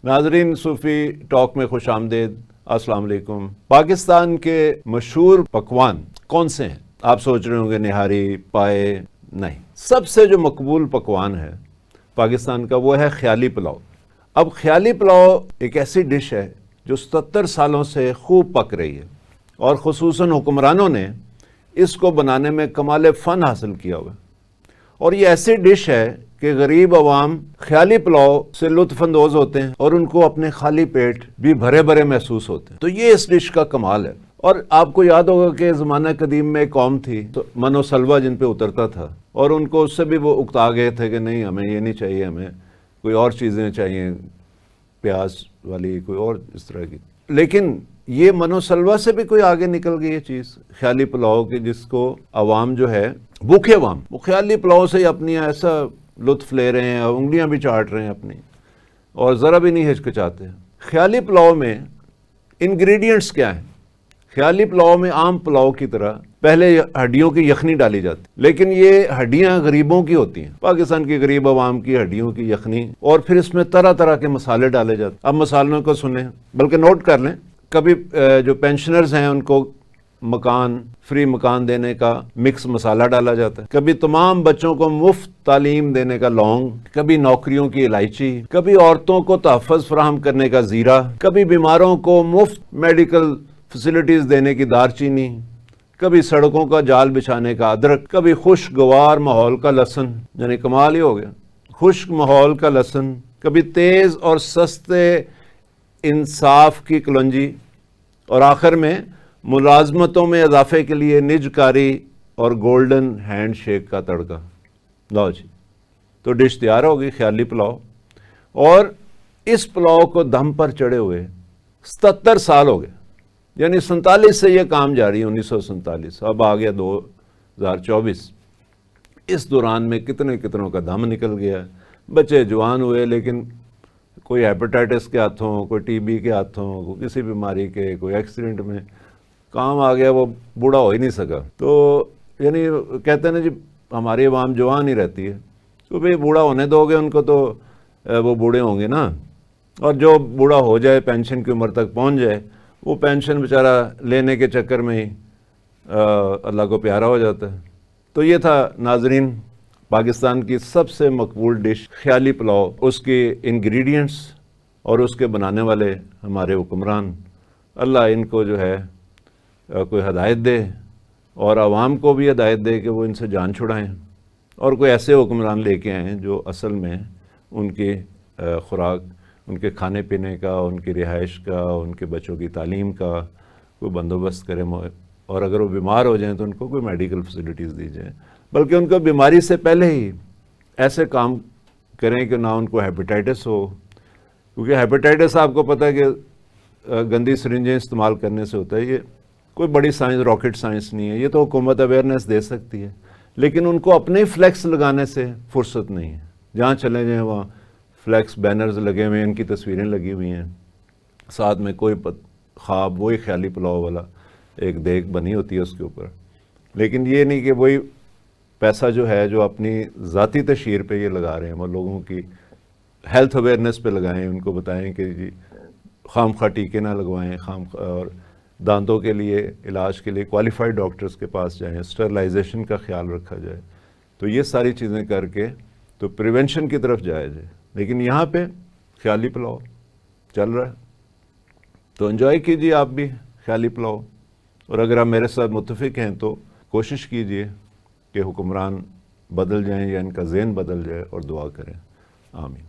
ناظرین صوفی ٹاک میں خوش آمدید. السلام علیکم. پاکستان کے مشہور پکوان کون سے ہیں؟ آپ سوچ رہے ہوں گے نہاری، پائے. نہیں، سب سے جو مقبول پکوان ہے پاکستان کا وہ ہے خیالی پلاؤ. اب خیالی پلاؤ ایک ایسی ڈش ہے جو 77 سالوں سے خوب پک رہی ہے اور خصوصاً حکمرانوں نے اس کو بنانے میں کمال فن حاصل کیا ہوا ہے. اور یہ ایسی ڈش ہے کہ غریب عوام خیالی پلاؤ سے لطف اندوز ہوتے ہیں اور ان کو اپنے خالی پیٹ بھی بھرے بھرے محسوس ہوتے ہیں. تو یہ اس ڈش کا کمال ہے. اور آپ کو یاد ہوگا کہ زمانہ قدیم میں ایک قوم تھی تو من و سلوہ جن پہ اترتا تھا اور ان کو اس سے بھی وہ اکتا گئے تھے کہ نہیں، ہمیں یہ نہیں چاہیے، ہمیں کوئی اور چیزیں چاہیے، پیاز والی کوئی اور اس طرح کی. لیکن یہ من و سلوہ سے بھی کوئی آگے نکل گئی یہ چیز خیالی پلاؤ کی، جس کو عوام جو ہے بھوکے عوام وہ خیالی پلاؤ سے ہی اپنی ایسا لطف لے رہے ہیں، انگلیاں بھی چاٹ رہے ہیں اپنی اور ذرا بھی نہیں ہچکچاتے. خیالی پلاؤ میں انگریڈینٹس کیا ہیں؟ خیالی پلاؤ میں عام پلاؤ کی طرح پہلے ہڈیوں کی یخنی ڈالی جاتی، لیکن یہ ہڈیاں غریبوں کی ہوتی ہیں، پاکستان کی غریب عوام کی ہڈیوں کی یخنی، اور پھر اس میں طرح طرح کے مسالے ڈالے جاتے. اب مسالوں کو سنیں، بلکہ نوٹ کر لیں. کبھی جو پینشنرز ہیں ان کو فری مکان دینے کا مکس مسالہ ڈالا جاتا ہے، کبھی تمام بچوں کو مفت تعلیم دینے کا لونگ، کبھی نوکریوں کی الائچی، کبھی عورتوں کو تحفظ فراہم کرنے کا زیرہ، کبھی بیماروں کو مفت میڈیکل فیسلٹیز دینے کی دار چینی، کبھی سڑکوں کا جال بچھانے کا ادرک، کبھی خوشگوار ماحول کا لہسن. یعنی کمال ہی ہو گیا، خشک ماحول کا لہسن. کبھی تیز اور سستے انصاف کی کلونجی، اور آخر میں ملازمتوں میں اضافے کے لیے نج کاری اور گولڈن ہینڈ شیک کا تڑکا. لو جی، تو ڈش تیار ہوگی خیالی پلاؤ. اور اس پلاؤ کو دم پر چڑھے ہوئے 77 سال ہو گئے. یعنی 47 سے یہ کام جاری ہے، 1947، اب آ گیا 2024. اس دوران میں کتنوں کا دم نکل گیا، بچے جوان ہوئے، لیکن کوئی ہیپیٹائٹس کے ہاتھوں، کوئی ٹی بی کے ہاتھوں، کوئی کسی بیماری کے، کوئی ایکسیڈنٹ میں کام آ گیا، وہ بوڑھا ہو ہی نہیں سکا. تو یعنی کہتے ہیں نا جی، ہماری عوام جوان ہی رہتی ہے، تو بھئی بوڑھا ہونے دو گے ان کو تو وہ بوڑھے ہوں گے نا. اور جو بوڑھا ہو جائے، پینشن کی عمر تک پہنچ جائے، وہ پینشن بیچارہ لینے کے چکر میں ہی اللہ کو پیارا ہو جاتا ہے. تو یہ تھا ناظرین پاکستان کی سب سے مقبول ڈش خیالی پلاؤ، اس کے انگریڈینٹس اور اس کے بنانے والے ہمارے حکمران. اللہ ان کو جو ہے کوئی ہدایت دے اور عوام کو بھی ہدایت دے کہ وہ ان سے جان چھڑائیں، اور کوئی ایسے حکمران لے کے آئیں جو اصل میں ان کی خوراک، ان کے کھانے پینے کا، ان کی رہائش کا، ان کے بچوں کی تعلیم کا کوئی بندوبست کرے. اور اگر وہ بیمار ہو جائیں تو ان کو کوئی میڈیکل فیسلٹیز دی جائیں، بلکہ ان کو بیماری سے پہلے ہی ایسے کام کریں کہ نہ ان کو ہیپیٹائٹس ہو. کیونکہ ہیپیٹائٹس آپ کو پتہ ہے کہ گندی سرنجیں استعمال کرنے سے ہوتا ہے. یہ کوئی بڑی سائنس، راکٹ سائنس نہیں ہے، یہ تو حکومت اویئرنیس دے سکتی ہے، لیکن ان کو اپنے فلیکس لگانے سے فرصت نہیں ہے. جہاں چلے جائیں وہاں فلیکس بینرز لگے ہوئے ہیں، ان کی تصویریں لگی ہوئی ہیں، ساتھ میں کوئی خواب وہی خیالی پلاؤ والا ایک دیگ بنی ہوتی ہے اس کے اوپر. لیکن یہ نہیں کہ وہی پیسہ جو ہے جو اپنی ذاتی تشہیر پہ یہ لگا رہے ہیں، وہ لوگوں کی ہیلتھ اویئرنیس پہ لگائیں، ان کو بتائیں کہ جی خام خواہ ٹیکے نہ لگوائیں، اور دانتوں کے لیے علاج کے لیے کوالیفائڈ ڈاکٹرز کے پاس جائیں، اسٹرلائزیشن کا خیال رکھا جائے. تو یہ ساری چیزیں کر کے تو پریونشن کی طرف جایا جائے. لیکن یہاں پہ خیالی پلاؤ چل رہا ہے، تو انجوائے کیجیے آپ بھی خیالی پلاؤ. اور اگر آپ میرے ساتھ متفق ہیں تو کوشش کیجیے کہ حکمران بدل جائیں یا ان کا ذہن بدل جائے، اور دعا کریں. آمین.